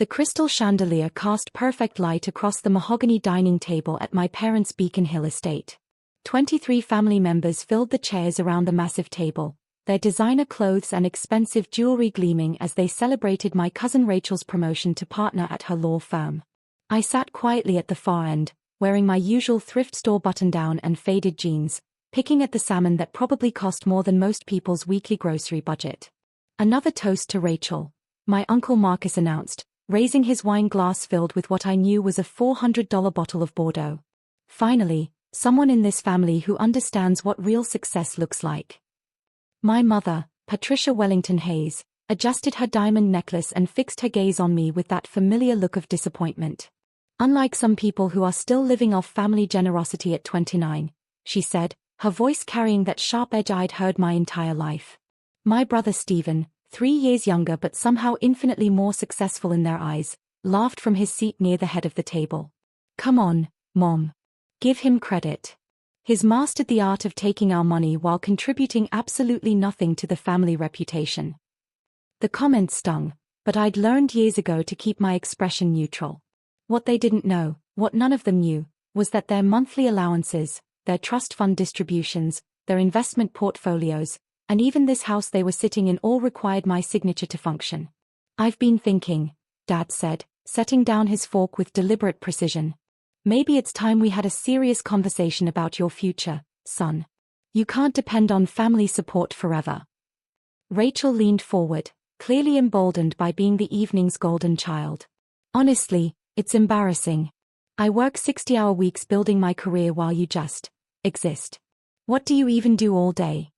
The crystal chandelier cast perfect light across the mahogany dining table at my parents' Beacon Hill estate. 23 family members filled the chairs around the massive table, their designer clothes and expensive jewelry gleaming as they celebrated my cousin Rachel's promotion to partner at her law firm. I sat quietly at the far end, wearing my usual thrift store button-down and faded jeans, picking at the salmon that probably cost more than most people's weekly grocery budget. "Another toast to Rachel," my uncle Marcus announced, raising his wine glass filled with what I knew was a $400 bottle of Bordeaux. Finally, someone in this family who understands what real success looks like. My mother, Patricia Wellington-Hayes, adjusted her diamond necklace and fixed her gaze on me with that familiar look of disappointment. "Unlike some people who are still living off family generosity at 29, she said, her voice carrying that sharp edge I'd heard my entire life. My brother Stephen, 3 years younger but somehow infinitely more successful in their eyes, laughed from his seat near the head of the table. "Come on, Mom. Give him credit. He's mastered the art of taking our money while contributing absolutely nothing to the family reputation." The comment stung, but I'd learned years ago to keep my expression neutral. What they didn't know, what none of them knew, was that their monthly allowances, their trust fund distributions, their investment portfolios, and even this house they were sitting in all required my signature to function. "I've been thinking," Dad said, setting down his fork with deliberate precision. "Maybe it's time we had a serious conversation about your future, son. You can't depend on family support forever." Rachel leaned forward, clearly emboldened by being the evening's golden child. "Honestly, it's embarrassing. I work 60-hour weeks building my career while you just exist. What do you even do all day?"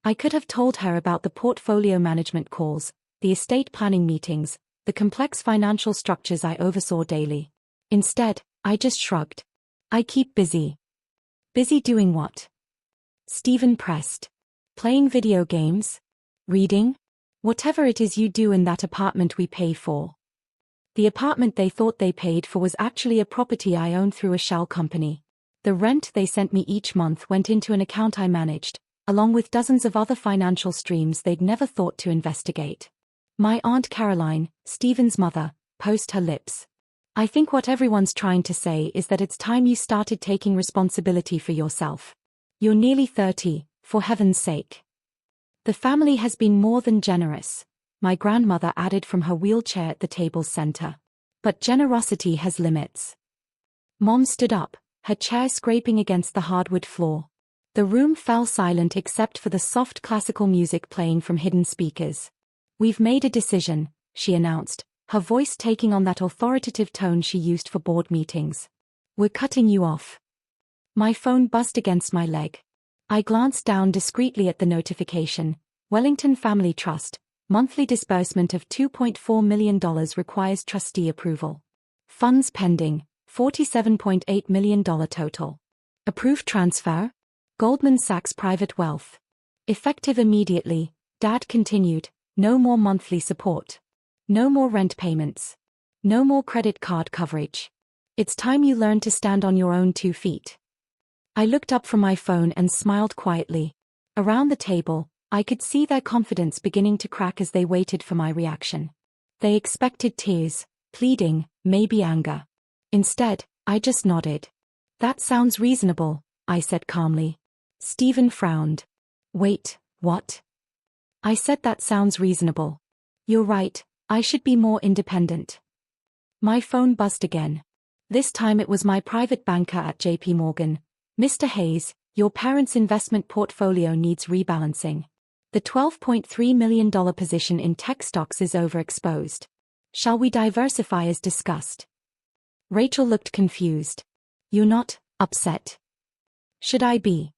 I could have told her about the portfolio management calls, the estate planning meetings, the complex financial structures I oversaw daily. Instead, I just shrugged. "I keep busy." "Busy doing what?" Stephen pressed. "Playing video games? Reading? Whatever it is you do in that apartment we pay for." The apartment they thought they paid for was actually a property I owned through a shell company. The rent they sent me each month went into an account I managed, along with dozens of other financial streams they'd never thought to investigate. My Aunt Caroline, Stephen's mother, pursed her lips. "I think what everyone's trying to say is that it's time you started taking responsibility for yourself. You're nearly 30, for heaven's sake." "The family has been more than generous," my grandmother added from her wheelchair at the table's center. "But generosity has limits." Mom stood up, her chair scraping against the hardwood floor. The room fell silent except for the soft classical music playing from hidden speakers. "We've made a decision," she announced, her voice taking on that authoritative tone she used for board meetings. "We're cutting you off." My phone buzzed against my leg. I glanced down discreetly at the notification. "Wellington Family Trust, monthly disbursement of $2.4 million requires trustee approval. Funds pending, $47.8 million total. Approved transfer? Goldman Sachs Private Wealth. Effective immediately," Dad continued. "No more monthly support. No more rent payments. No more credit card coverage. It's time you learned to stand on your own 2 feet." I looked up from my phone and smiled quietly. Around the table, I could see their confidence beginning to crack as they waited for my reaction. They expected tears, pleading, maybe anger. Instead, I just nodded. "That sounds reasonable," I said calmly. Stephen frowned. "Wait, what?" I said, "That sounds reasonable. You're right, I should be more independent." My phone buzzed again. This time it was my private banker at JP Morgan. "Mr. Hayes, your parents' investment portfolio needs rebalancing. The $12.3 million position in tech stocks is overexposed. Shall we diversify as discussed?" Rachel looked confused. "You're not upset?" "Should I be?"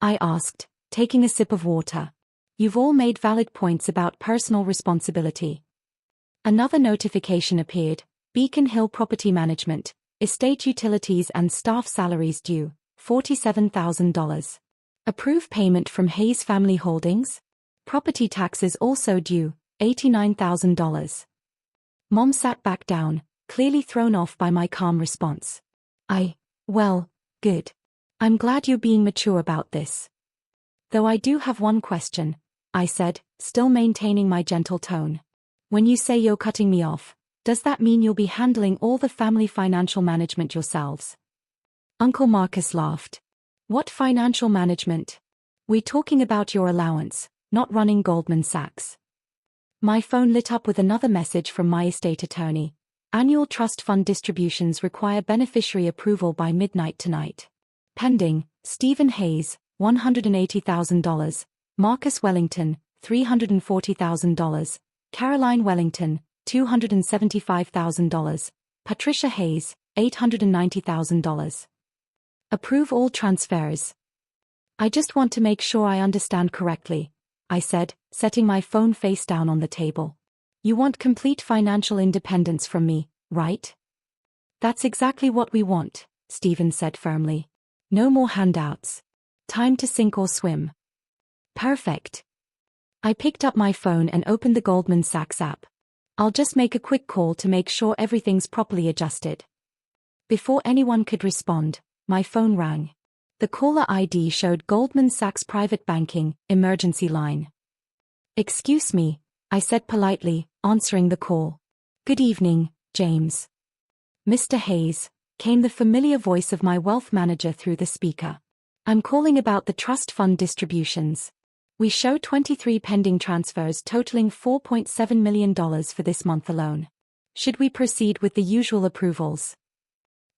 I asked, taking a sip of water. "You've all made valid points about personal responsibility." Another notification appeared. "Beacon Hill Property Management, estate utilities and staff salaries due, $47,000. Approve payment from Hayes Family Holdings. Property taxes also due, $89,000. Mom sat back down, clearly thrown off by my calm response. Well, good. I'm glad you're being mature about this. Though I do have one question," I said, still maintaining my gentle tone. "When you say you're cutting me off, Does that mean you'll be handling all the family financial management yourselves? Uncle Marcus laughed. What financial management? We're talking about your allowance, not running Goldman Sachs. My phone lit up with another message from my estate attorney. Annual trust fund distributions require beneficiary approval by midnight tonight. Pending, Stephen Hayes, $180,000, Marcus Wellington, $340,000, Caroline Wellington, $275,000, Patricia Hayes, $890,000. Approve all transfers. I just want to make sure I understand correctly, I said, setting my phone face down on the table. You want complete financial independence from me, right? That's exactly what we want, Stephen said firmly. No more handouts. Time to sink or swim. Perfect. I picked up my phone and opened the Goldman Sachs app. I'll just make a quick call to make sure everything's properly adjusted. Before anyone could respond, my phone rang. The caller ID showed Goldman Sachs Private Banking, emergency line. Excuse me, I said politely, answering the call. Good evening, James. Mr. Hayes, came the familiar voice of my wealth manager through the speaker. I'm calling about the trust fund distributions. We show 23 pending transfers totaling $4.7 million for this month alone. Should we proceed with the usual approvals?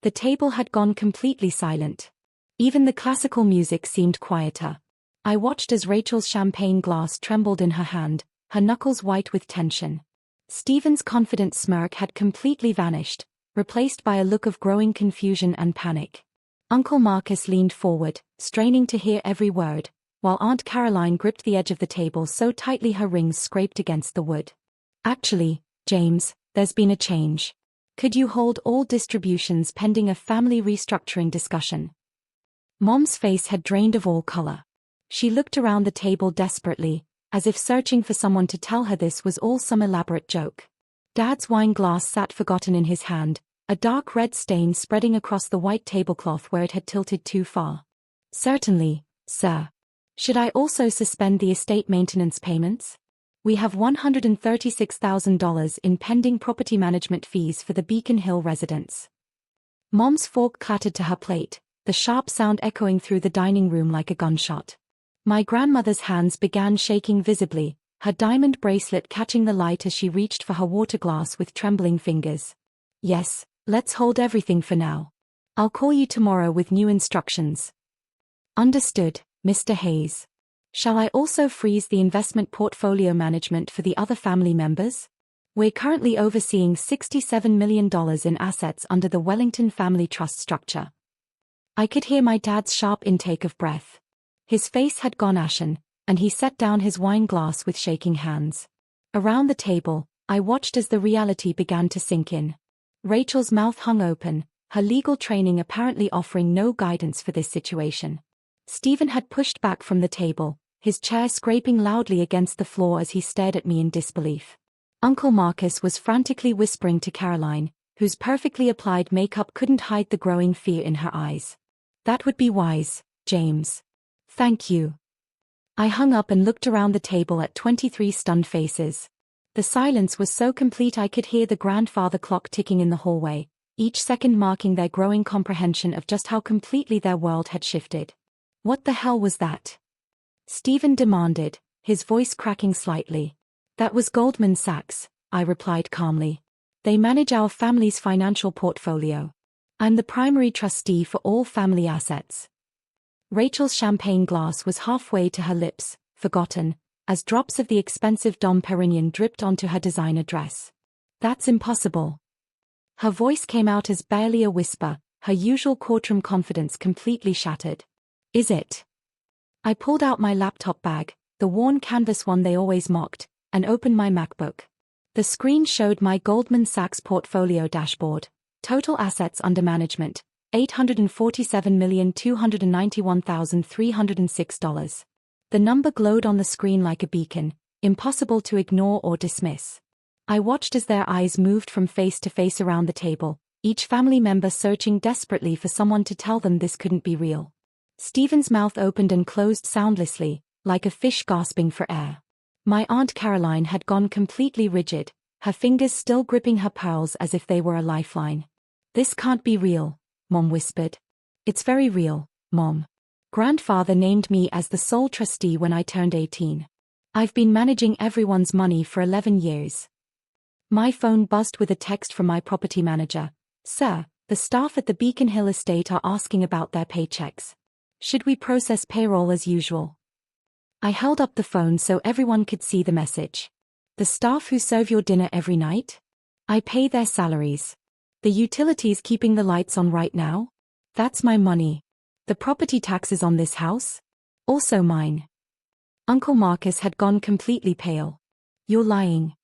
The table had gone completely silent. Even the classical music seemed quieter. I watched as Rachel's champagne glass trembled in her hand, her knuckles white with tension. Stephen's confident smirk had completely vanished, replaced by a look of growing confusion and panic. Uncle Marcus leaned forward, straining to hear every word, while Aunt Caroline gripped the edge of the table so tightly her rings scraped against the wood. Actually, James, there's been a change. Could you hold all distributions pending a family restructuring discussion? Mom's face had drained of all color. She looked around the table desperately, as if searching for someone to tell her this was all some elaborate joke. Dad's wine glass sat forgotten in his hand, a dark red stain spreading across the white tablecloth where it had tilted too far. Certainly, sir. Should I also suspend the estate maintenance payments? We have $136,000 in pending property management fees for the Beacon Hill residents. Mom's fork clattered to her plate, the sharp sound echoing through the dining room like a gunshot. My grandmother's hands began shaking visibly, her diamond bracelet catching the light as she reached for her water glass with trembling fingers. Yes, let's hold everything for now. I'll call you tomorrow with new instructions. Understood, Mr. Hayes. Shall I also freeze the investment portfolio management for the other family members? We're currently overseeing $67 million in assets under the Wellington Family Trust structure. I could hear my dad's sharp intake of breath. His face had gone ashen, and he set down his wine glass with shaking hands. Around the table, I watched as the reality began to sink in. Rachel's mouth hung open, her legal training apparently offering no guidance for this situation. Stephen had pushed back from the table, his chair scraping loudly against the floor as he stared at me in disbelief. Uncle Marcus was frantically whispering to Caroline, whose perfectly applied makeup couldn't hide the growing fear in her eyes. That would be wise, James. Thank you. I hung up and looked around the table at 23 stunned faces. The silence was so complete I could hear the grandfather clock ticking in the hallway, each second marking their growing comprehension of just how completely their world had shifted. What the hell was that? Stephen demanded, his voice cracking slightly. That was Goldman Sachs, I replied calmly. They manage our family's financial portfolio. I'm the primary trustee for all family assets. Rachel's champagne glass was halfway to her lips, forgotten, as drops of the expensive Dom Perignon dripped onto her designer dress. That's impossible. Her voice came out as barely a whisper, her usual courtroom confidence completely shattered. Is it? I pulled out my laptop bag, the worn canvas one they always mocked, and opened my MacBook. The screen showed my Goldman Sachs portfolio dashboard. Total assets under management, $847,291,306. The number glowed on the screen like a beacon, impossible to ignore or dismiss. I watched as their eyes moved from face to face around the table, each family member searching desperately for someone to tell them this couldn't be real. Stephen's mouth opened and closed soundlessly, like a fish gasping for air. My Aunt Caroline had gone completely rigid, her fingers still gripping her pearls as if they were a lifeline. "This can't be real," Mom whispered. "It's very real, Mom. Grandfather named me as the sole trustee when I turned 18. I've been managing everyone's money for 11 years. My phone buzzed with a text from my property manager. "Sir, the staff at the Beacon Hill estate are asking about their paychecks. Should we process payroll as usual?" I held up the phone so everyone could see the message. "The staff who serve your dinner every night? I pay their salaries. The utilities keeping the lights on right now? That's my money. The property taxes on this house? Also mine." Uncle Marcus had gone completely pale. "You're lying."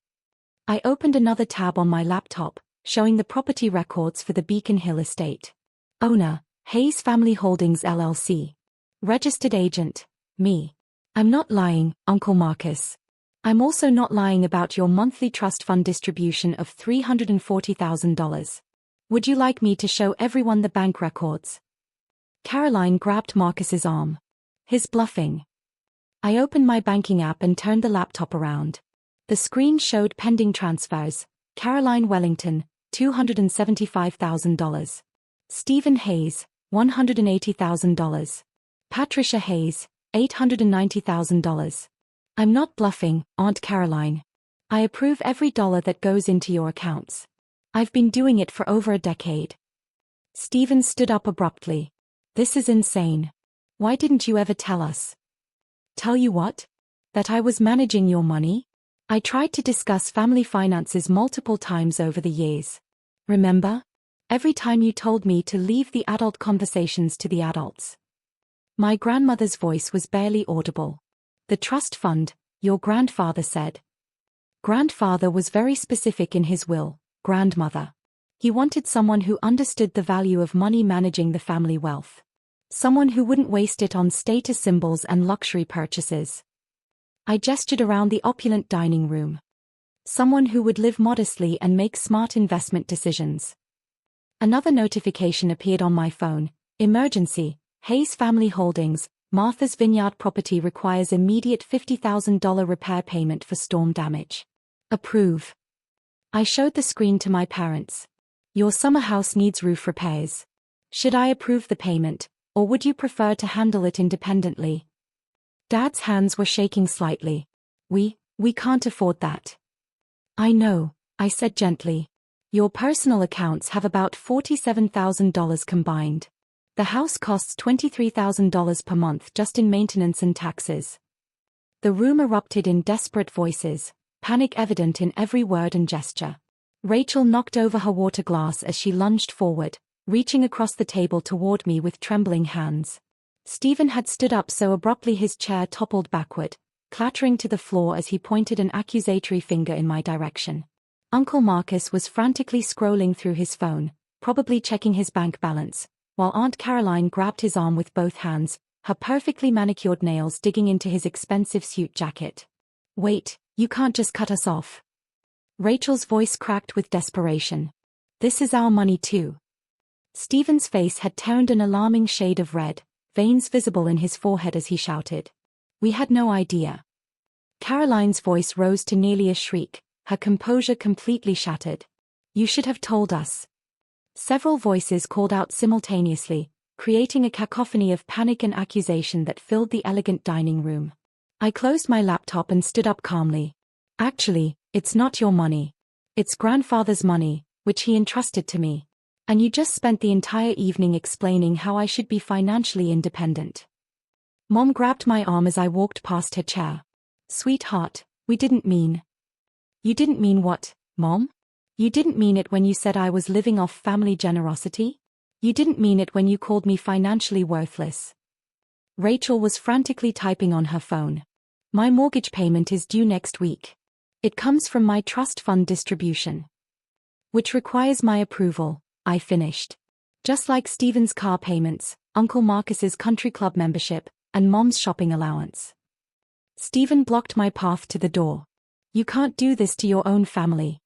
I opened another tab on my laptop, showing the property records for the Beacon Hill estate. Owner, Hayes Family Holdings LLC. Registered agent, me. "I'm not lying, Uncle Marcus. I'm also not lying about your monthly trust fund distribution of $340,000. Would you like me to show everyone the bank records?" Caroline grabbed Marcus's arm. "He's bluffing." I opened my banking app and turned the laptop around. The screen showed pending transfers. Caroline Wellington, $275,000. Stephen Hayes, $180,000. Patricia Hayes, $890,000. "I'm not bluffing, Aunt Caroline. I approve every dollar that goes into your accounts. I've been doing it for over a decade." Stephen stood up abruptly. "This is insane. Why didn't you ever tell us?" "Tell you what? That I was managing your money? I tried to discuss family finances multiple times over the years. Remember? Every time you told me to leave the adult conversations to the adults." My grandmother's voice was barely audible. "The trust fund," your grandfather said. Grandfather was very specific in his will, grandmother. He wanted someone who understood the value of money managing the family wealth. Someone who wouldn't waste it on status symbols and luxury purchases. I gestured around the opulent dining room. Someone who would live modestly and make smart investment decisions. Another notification appeared on my phone. "Emergency. Hayes Family Holdings, Martha's Vineyard property requires immediate $50,000 repair payment for storm damage. Approve." I showed the screen to my parents. "Your summer house needs roof repairs. Should I approve the payment, or would you prefer to handle it independently?" Dad's hands were shaking slightly. We can't afford that." "I know," I said gently. "Your personal accounts have about $47,000 combined. The house costs $23,000 per month just in maintenance and taxes." The room erupted in desperate voices, panic evident in every word and gesture. Rachel knocked over her water glass as she lunged forward, reaching across the table toward me with trembling hands. Stephen had stood up so abruptly his chair toppled backward, clattering to the floor as he pointed an accusatory finger in my direction. Uncle Marcus was frantically scrolling through his phone, probably checking his bank balance, while Aunt Caroline grabbed his arm with both hands, her perfectly manicured nails digging into his expensive suit jacket. "Wait, you can't just cut us off." Rachel's voice cracked with desperation. "This is our money too." Stephen's face had turned an alarming shade of red, veins visible in his forehead as he shouted. "We had no idea." Caroline's voice rose to nearly a shriek, her composure completely shattered. "You should have told us." Several voices called out simultaneously, creating a cacophony of panic and accusation that filled the elegant dining room. I closed my laptop and stood up calmly. "Actually, it's not your money. It's grandfather's money, which he entrusted to me. And you just spent the entire evening explaining how I should be financially independent." Mom grabbed my arm as I walked past her chair. "Sweetheart, we didn't mean." "You didn't mean what, Mom? You didn't mean it when you said I was living off family generosity? You didn't mean it when you called me financially worthless." Rachel was frantically typing on her phone. "My mortgage payment is due next week. It comes from my trust fund distribution, which requires my approval," I finished. "Just like Stephen's car payments, Uncle Marcus's country club membership, and Mom's shopping allowance." Stephen blocked my path to the door. "You can't do this to your own family."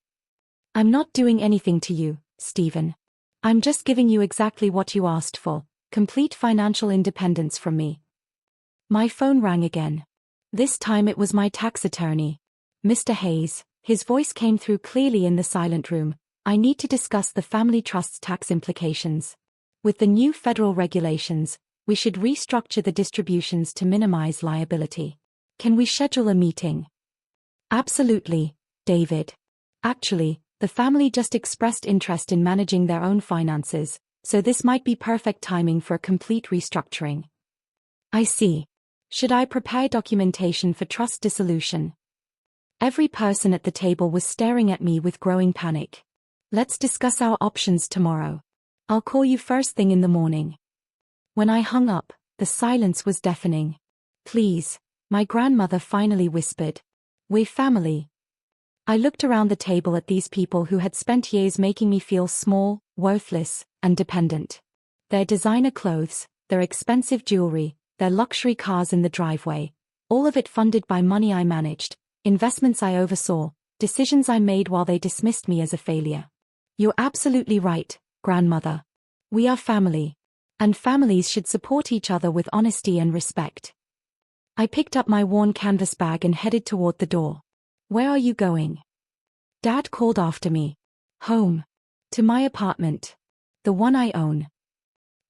"I'm not doing anything to you, Stephen. I'm just giving you exactly what you asked for, complete financial independence from me." My phone rang again. This time it was my tax attorney. "Mr. Hayes, His voice came through clearly in the silent room. I need to discuss the family trust's tax implications. With the new federal regulations, we should restructure the distributions to minimize liability. Can we schedule a meeting? Absolutely, David. Actually, the family just expressed interest in managing their own finances, so this might be perfect timing for a complete restructuring. I see. Should I prepare documentation for trust dissolution? Every person at the table was staring at me with growing panic. Let's discuss our options tomorrow. I'll call you first thing in the morning. When I hung up, the silence was deafening. Please, my grandmother finally whispered. We're family. I looked around the table at these people who had spent years making me feel small, worthless, and dependent. Their designer clothes, their expensive jewelry, their luxury cars in the driveway, all of it funded by money I managed, investments I oversaw, decisions I made while they dismissed me as a failure. You're absolutely right, grandmother. We are family. And families should support each other with honesty and respect. I picked up my worn canvas bag and headed toward the door. Where are you going? Dad called after me. Home. To my apartment. The one I own.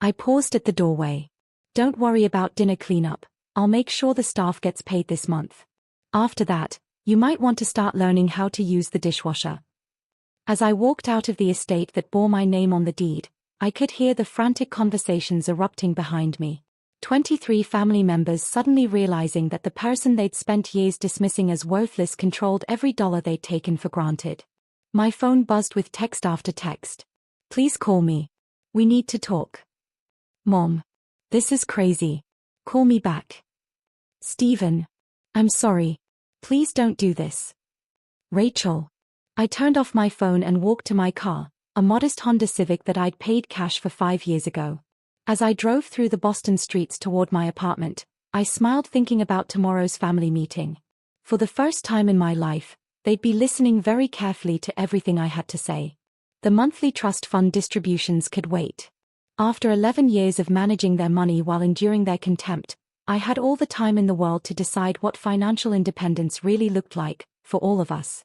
I paused at the doorway. Don't worry about dinner cleanup. I'll make sure the staff gets paid this month. After that, you might want to start learning how to use the dishwasher. As I walked out of the estate that bore my name on the deed, I could hear the frantic conversations erupting behind me. 23 family members suddenly realizing that the person they'd spent years dismissing as worthless controlled every dollar they'd taken for granted. My phone buzzed with text after text. Please call me. We need to talk. Mom. This is crazy. Call me back. Stephen. I'm sorry. Please don't do this. Rachel. I turned off my phone and walked to my car, a modest Honda Civic that I'd paid cash for 5 years ago. As I drove through the Boston streets toward my apartment, I smiled thinking about tomorrow's family meeting. For the first time in my life, they'd be listening very carefully to everything I had to say. The monthly trust fund distributions could wait. After 11 years of managing their money while enduring their contempt, I had all the time in the world to decide what financial independence really looked like, for all of us.